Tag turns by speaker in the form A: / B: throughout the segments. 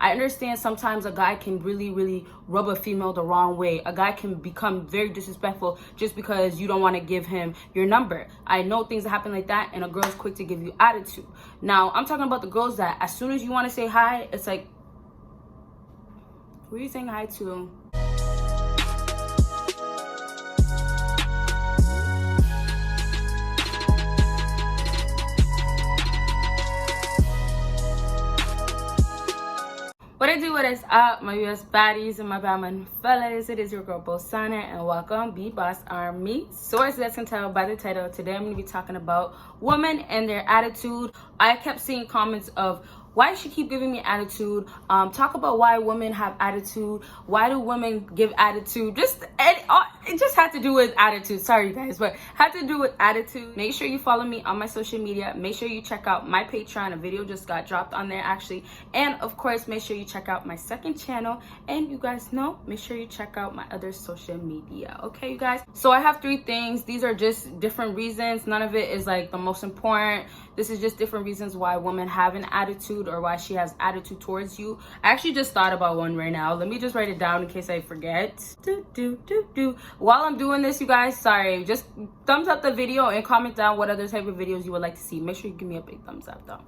A: I understand sometimes a guy can really rub a female the wrong way. A guy can become very disrespectful just because you don't want to give him your number. I know things that happen like that, and a girl's quick to give you attitude. Now, I'm talking about the girls that as soon as you want to say hi, it's like, who are you saying hi to? What is up, my US baddies and my Batman fellas? It is your girl Bosana, and welcome BBossArmy. So as you can tell by the title, today I'm going to be talking about women and their attitude. I kept seeing comments of, why does she keep giving me attitude? Talk about why women have attitude. Why do women give attitude? It just had to do with attitude. Sorry guys, but had to do with attitude. Make sure you follow me on my social media. Make sure you check out my Patreon. A video just got dropped on there actually. And of course, make sure you check out my second channel. And you guys know, make sure you check out my other social media. Okay, you guys? So I have 3 things. These are just different reasons. None of it is like the most important. This is just different reasons why women have an attitude, or why she has attitude towards you. I actually just thought about one right now. Let me just write it down in case I forget. While I'm doing this, you guys, sorry, just thumbs up the video and comment down what other type of videos you would like to see. Make sure you give me a big thumbs up though.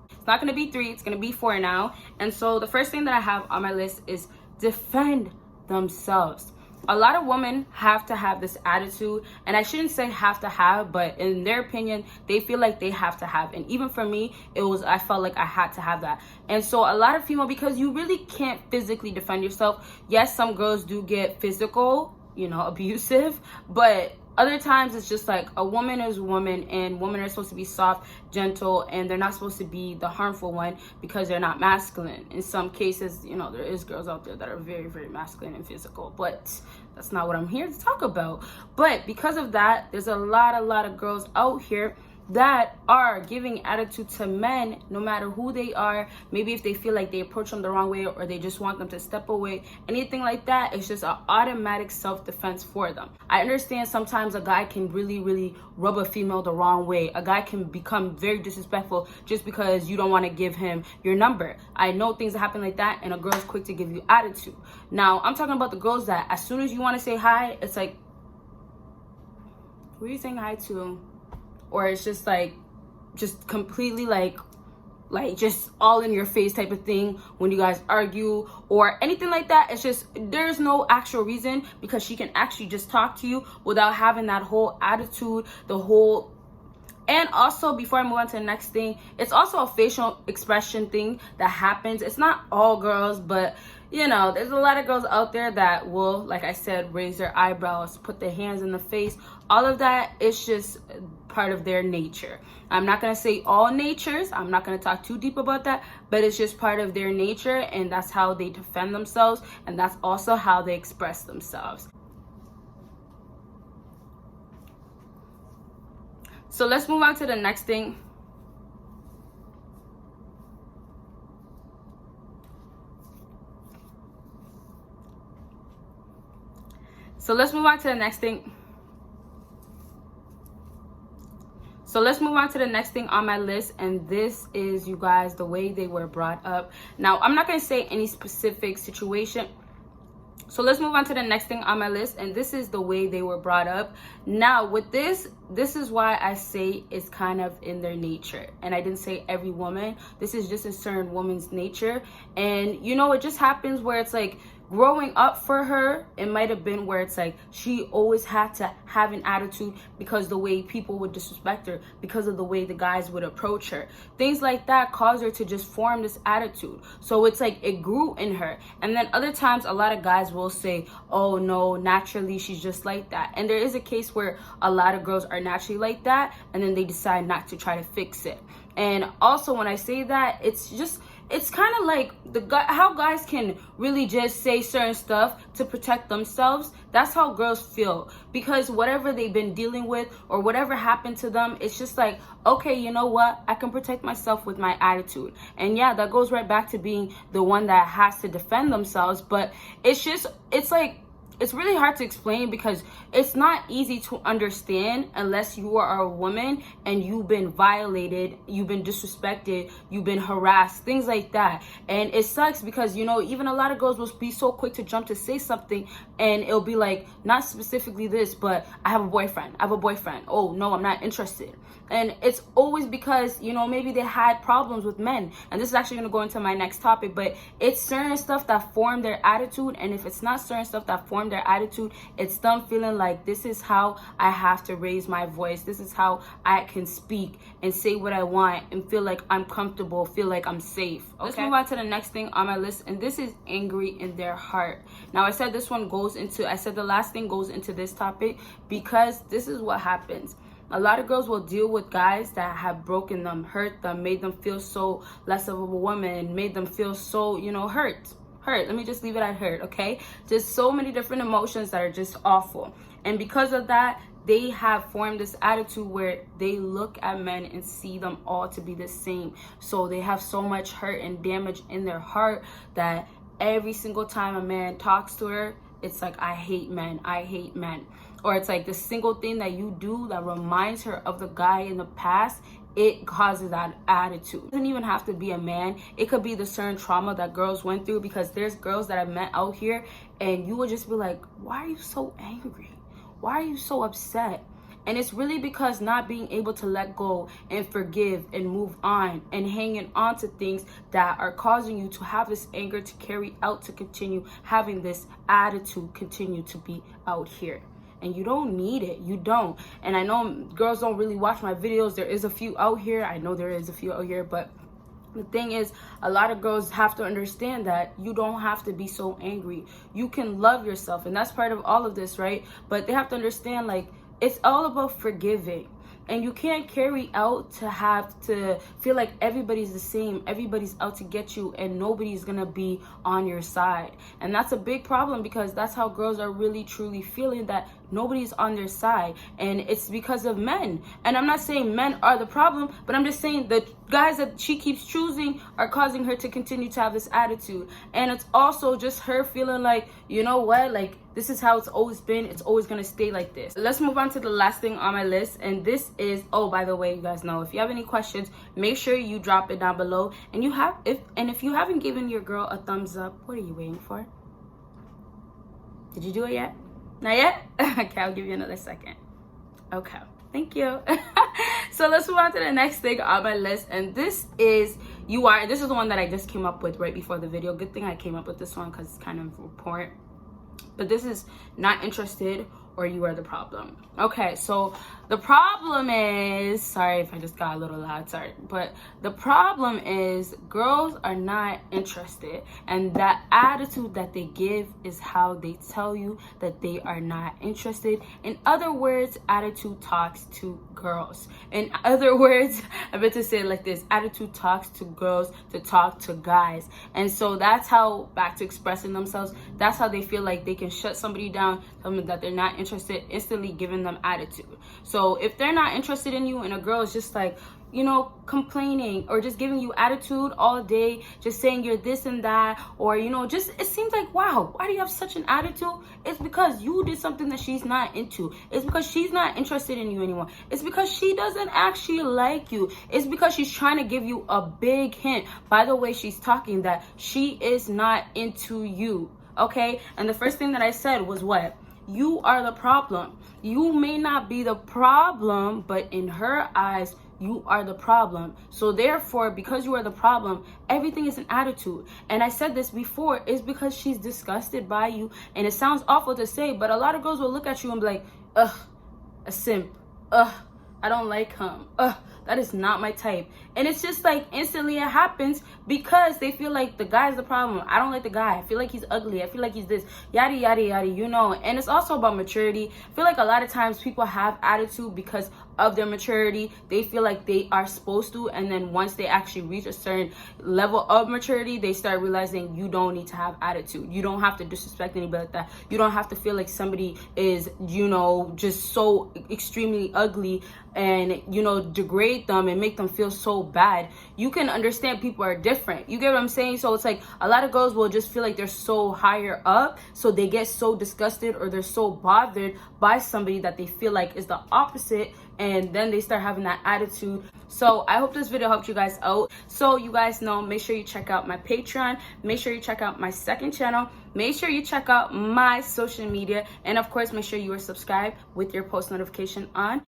A: It's not gonna be 3, it's gonna be 4 now. And so the first thing that I have on my list is defend themselves. A lot of women have to have this attitude, and I shouldn't say have to have, but in their opinion, they feel like they have to have. And even for me, I felt like I had to have that. And so a lot of female, because you really can't physically defend yourself. Yes, some girls do get physical, abusive, but other times it's just like a woman is a woman, and women are supposed to be soft, gentle, and they're not supposed to be the harmful one because they're not masculine. In some cases, there is girls out there that are very masculine and physical, but that's not what I'm here to talk about. But because of that, there's a lot of girls out here that are giving attitude to men, no matter who they are. Maybe if they feel like they approach them the wrong way, or they just want them to step away, anything like that, it's just an automatic self-defense for them. I understand sometimes a guy can really rub a female the wrong way. A guy can become very disrespectful just because you don't want to give him your number. I know things that happen like that, and a girl's quick to give you attitude. Now, I'm talking about the girls that as soon as you want to say hi, it's like, who are you saying hi to? Or it's just like, just completely like just all in your face type of thing when you guys argue or anything like that. It's just, there's no actual reason, because she can actually just talk to you without having that whole attitude, and also, before I move on to the next thing, it's also a facial expression thing that happens. It's not all girls, but there's a lot of girls out there that will, like I said, raise their eyebrows, put their hands in the face. All of that is just part of their nature. I'm not going to say all natures. I'm not going to talk too deep about that, but it's just part of their nature, and that's how they defend themselves, and that's also how they express themselves. So let's move on to the next thing. So let's move on to the next thing on my list, and this is, you guys, the way they were brought up. Now, I'm not going to say any specific situation. So let's move on to the next thing on my list, and this is the way they were brought up. Now, with this is why I say it's kind of in their nature. And I didn't say every woman. This is just a certain woman's nature. And, it just happens where it's like, growing up for her, it might have been where it's like she always had to have an attitude because the way people would disrespect her, because of the way the guys would approach her. Things like that caused her to just form this attitude. So it's like it grew in her. And then other times, a lot of guys will say, oh no, naturally she's just like that. And there is a case where a lot of girls are naturally like that, and then they decide not to try to fix it. And also, when I say that, it's kind of like how guys can really just say certain stuff to protect themselves. That's how girls feel, because whatever they've been dealing with or whatever happened to them, it's just like, okay, you know what? I can protect myself with my attitude. And yeah, that goes right back to being the one that has to defend themselves. But it's like it's really hard to explain because it's not easy to understand unless you are a woman and you've been violated, you've been disrespected, you've been harassed, things like that. And it sucks because, you know, even a lot of girls will be so quick to jump to say something and it'll be like, not specifically this, but I have a boyfriend. Oh no, I'm not interested. And it's always because, you know, maybe they had problems with men. And this is actually going to go into my next topic, but it's certain stuff that form their attitude. And if it's not certain stuff that form their attitude, it's them feeling like this is how I have to raise my voice. This is how I can speak and say what I want and feel like I'm comfortable, feel like I'm safe. Okay? Let's move on to the next thing on my list. And this is angry in their heart. Now, I said the last thing goes into this topic because this is what happens. A lot of girls will deal with guys that have broken them, hurt them, made them feel so less of a woman, made them feel so, you know, hurt. Let me just leave it at hurt, okay? Just so many different emotions that are just awful. And because of that, they have formed this attitude where they look at men and see them all to be the same. So they have so much hurt and damage in their heart that every single time a man talks to her, it's like, I hate men. Or it's like the single thing that you do that reminds her of the guy in the past, it causes that attitude. It doesn't even have to be a man. It could be the certain trauma that girls went through, because there's girls that I've met out here and you would just be like, why are you so angry? Why are you so upset? And it's really because not being able to let go and forgive and move on and hanging on to things that are causing you to have this anger to carry out, to continue having this attitude continue to be out here. And you don't need it. You don't. And I know girls don't really watch my videos. There is a few out here. I know there is a few out here. But the thing is, a lot of girls have to understand that you don't have to be so angry. You can love yourself. And that's part of all of this, right? But they have to understand, like, it's all about forgiving. And you can't carry out to have to feel like everybody's the same, everybody's out to get you, and nobody's gonna be on your side. And that's a big problem, because that's how girls are really truly feeling, that nobody's on their side. And it's because of men. And I'm not saying men are the problem, but I'm just saying the guys that she keeps choosing are causing her to continue to have this attitude. And it's also just her feeling like, you know what, like, this is how it's always been. It's always gonna stay like this. Let's move on to the last thing on my list. And this is, oh, by the way, you guys know, if you have any questions, make sure you drop it down below. And if you haven't given your girl a thumbs up, what are you waiting for? Did you do it yet? Not yet? Okay, I'll give you another second. Okay, thank you. So let's move on to the next thing on my list. And this is this is the one that I just came up with right before the video. Good thing I came up with this one because it's kind of important. But this is not interested, or you are the problem. Okay, so the problem is, sorry if I just got a little loud, sorry, but the problem is girls are not interested, and that attitude that they give is how they tell you that they are not interested. In other words, attitude talks to girls. In other words, I meant to say it like this: attitude talks to girls to talk to guys. And so that's how, back to expressing themselves, that's how they feel like they can shut somebody down, tell them that they're not interested, instantly giving them attitude. So if they're not interested in you and a girl is just like, you know, complaining or just giving you attitude all day, just saying you're this and that, or, you know, just, it seems like, wow, why do you have such an attitude? It's because you did something that she's not into. It's because she's not interested in you anymore. It's because she doesn't actually like you. It's because she's trying to give you a big hint by the way she's talking that she is not into you. Okay? And the first thing that I said was what? You are the problem. You may not be the problem, but in her eyes, you are the problem. So therefore, because you are the problem, everything is an attitude. And I said this before, it's because she's disgusted by you. And it sounds awful to say, but a lot of girls will look at you and be like, ugh, a simp. Ugh, I don't like him. Ugh, that is not my type. And it's just like instantly it happens because they feel like the guy's the problem. I don't like the guy. I feel like he's ugly. I feel like he's this, yada, yada, yada, you know. And it's also about maturity. I feel like a lot of times people have attitude because of their maturity. They feel like they are supposed to, and then once they actually reach a certain level of maturity, they start realizing you don't need to have attitude. You don't have to disrespect anybody like that. You don't have to feel like somebody is, you know, just so extremely ugly and, you know, degrade degrade them and make them feel so bad. You can understand people are different. You get what I'm saying? So it's like a lot of girls will just feel like they're so higher up, so they get so disgusted or they're so bothered by somebody that they feel like is the opposite, and then they start having that attitude. So I hope this video helped you guys out. So you guys know, make sure you check out my Patreon, make sure you check out my second channel, make sure you check out my social media, and of course make sure you are subscribed with your post notification on.